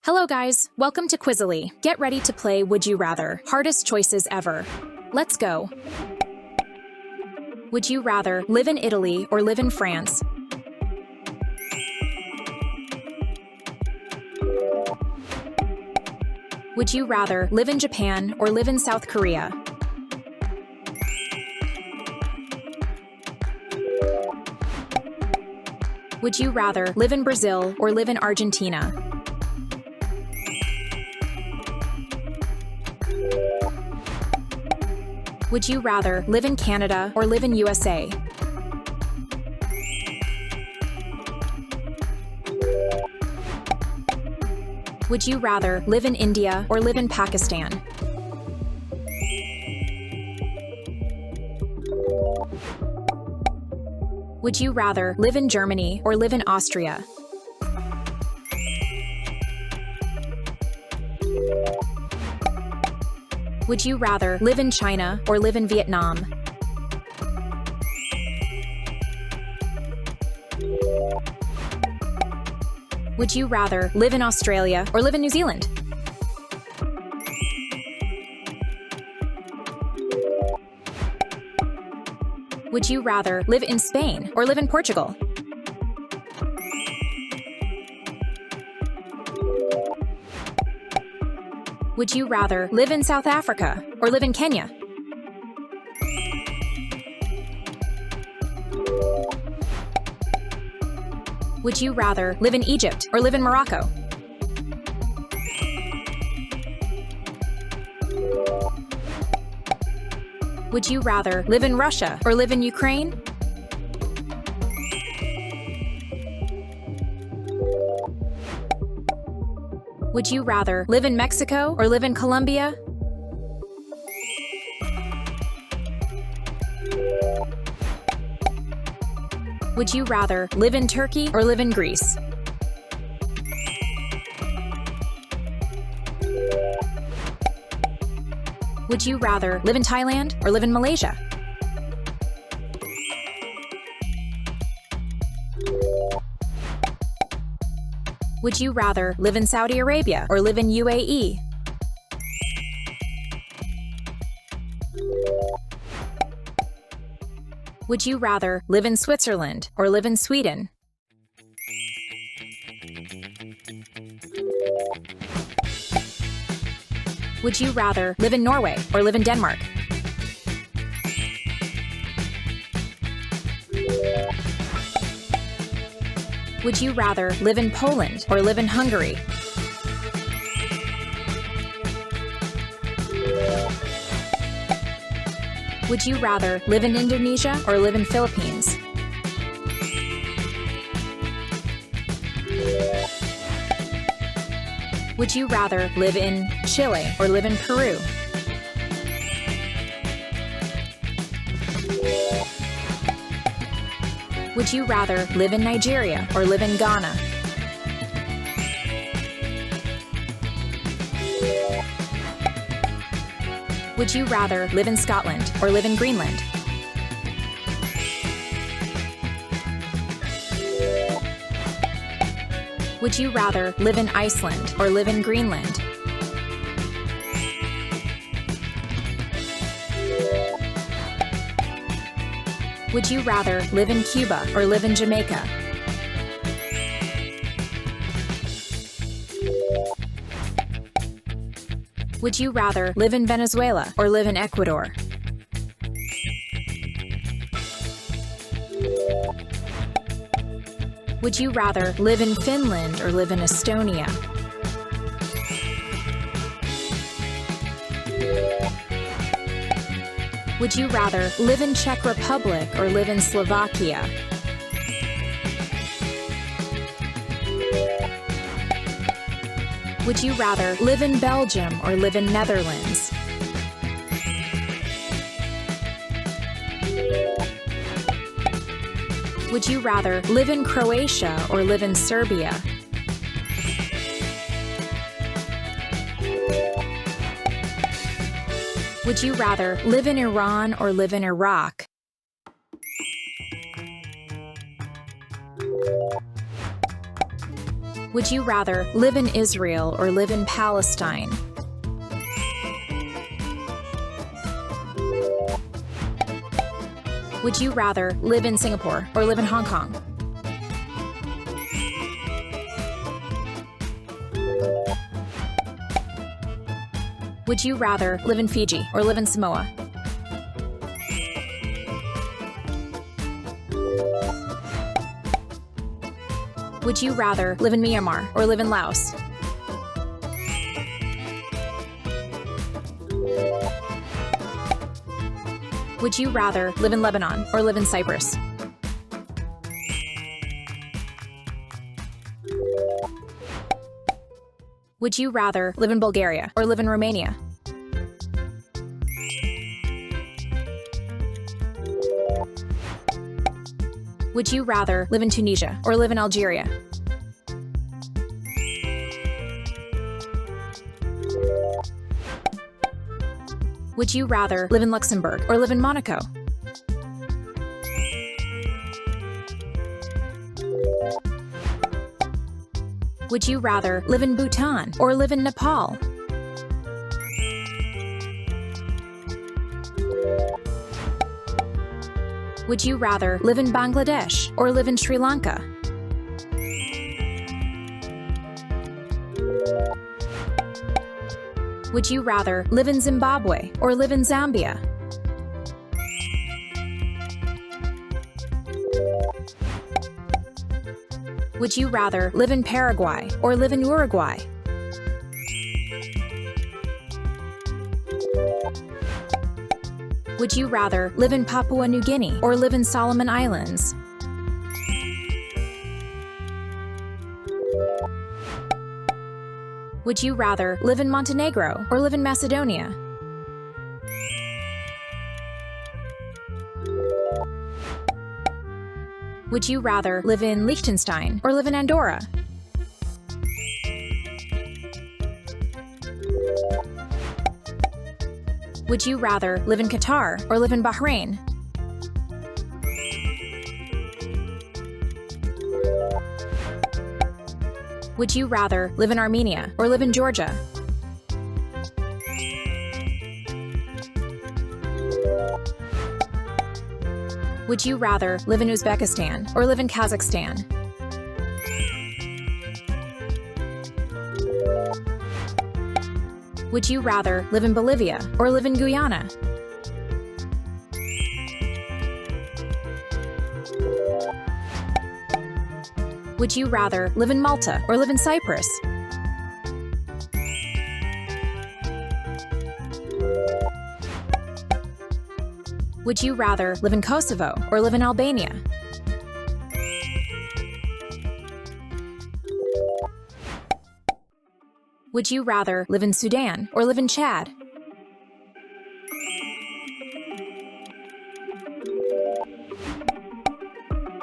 Hello guys, welcome to Quizily. Get ready to play Would You Rather, hardest choices ever. Let's go. Would you rather live in Italy or live in France? Would you rather live in Japan or live in South Korea? Would you rather live in Brazil or live in Argentina? Would you rather live in Canada or live in USA? Would you rather live in India or live in Pakistan? Would you rather live in Germany or live in Austria? Would you rather live in China or live in Vietnam? Would you rather live in Australia or live in New Zealand? Would you rather live in Spain or live in Portugal? Would you rather live in South Africa or live in Kenya? Would you rather live in Egypt or live in Morocco? Would you rather live in Russia or live in Ukraine? Would you rather live in Mexico or live in Colombia? Would you rather live in Turkey or live in Greece? Would you rather live in Thailand or live in Malaysia? Would you rather live in Saudi Arabia or live in UAE? Would you rather live in Switzerland or live in Sweden? Would you rather live in Norway or live in Denmark? Would you rather live in Poland or live in Hungary? Would you rather live in Indonesia or live in Philippines? Would you rather live in Chile or live in Peru? Would you rather live in Nigeria or live in Ghana? Would you rather live in Scotland or live in Greenland? Would you rather live in Iceland or live in Greenland? Would you rather live in Cuba or live in Jamaica? Would you rather live in Venezuela or live in Ecuador? Would you rather live in Finland or live in Estonia? Would you rather live in Czech Republic or live in Slovakia? Would you rather live in Belgium or live in Netherlands? Would you rather live in Croatia or live in Serbia? Would you rather live in Iran or live in Iraq? Would you rather live in Israel or live in Palestine? Would you rather live in Singapore or live in Hong Kong? Would you rather live in Fiji or live in Samoa? Would you rather live in Myanmar or live in Laos? Would you rather live in Lebanon or live in Cyprus? Would you rather live in Bulgaria or live in Romania? Would you rather live in Tunisia or live in Algeria? Would you rather live in Luxembourg or live in Monaco? Would you rather live in Bhutan or live in Nepal? Would you rather live in Bangladesh or live in Sri Lanka? Would you rather live in Zimbabwe or live in Zambia? Would you rather live in Paraguay or live in Uruguay? Would you rather live in Papua New Guinea or live in Solomon Islands? Would you rather live in Montenegro or live in Macedonia? Would you rather live in Liechtenstein or live in Andorra? Would you rather live in Qatar or live in Bahrain? Would you rather live in Armenia or live in Georgia? Would you rather live in Uzbekistan or live in Kazakhstan? Would you rather live in Bolivia or live in Guyana? Would you rather live in Malta or live in Cyprus? Would you rather live in Kosovo or live in Albania? Would you rather live in Sudan or live in Chad?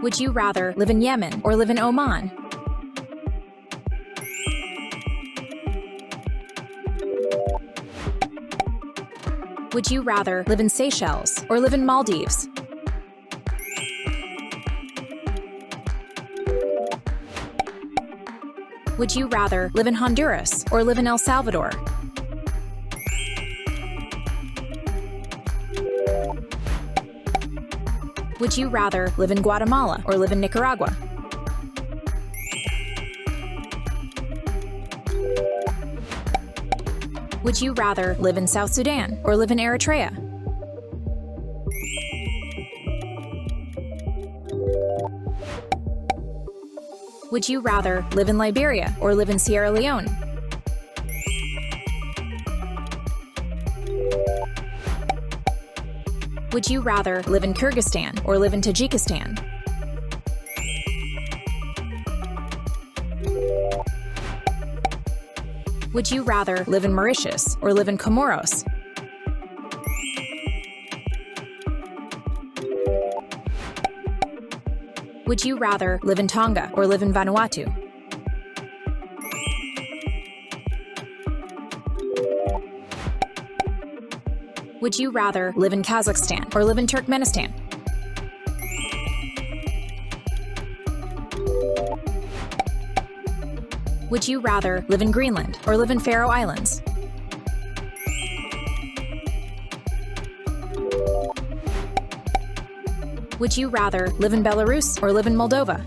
Would you rather live in Yemen or live in Oman? Would you rather live in Seychelles or live in Maldives? Would you rather live in Honduras or live in El Salvador? Would you rather live in Guatemala or live in Nicaragua? Would you rather live in South Sudan or live in Eritrea? Would you rather live in Liberia or live in Sierra Leone? Would you rather live in Kyrgyzstan or live in Tajikistan? Would you rather live in Mauritius or live in Comoros? Would you rather live in Tonga or live in Vanuatu? Would you rather live in Kazakhstan or live in Turkmenistan? Would you rather live in Greenland or live in Faroe Islands? Would you rather live in Belarus or live in Moldova?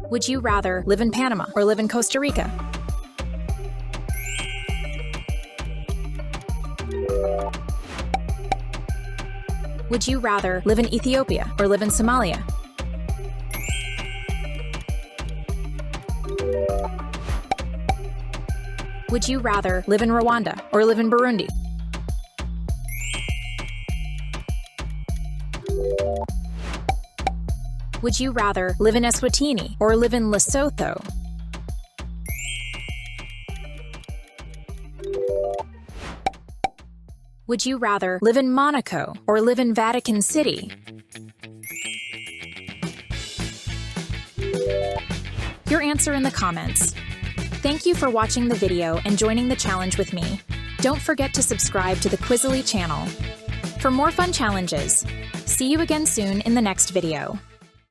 Would you rather live in Panama or live in Costa Rica? Would you rather live in Ethiopia or live in Somalia? Would you rather live in Rwanda or live in Burundi? Would you rather live in Eswatini or live in Lesotho? Would you rather live in Monaco or live in Vatican City? Your answer in the comments. Thank you for watching the video and joining the challenge with me. Don't forget to subscribe to the Quizily channel for more fun challenges. See you again soon in the next video.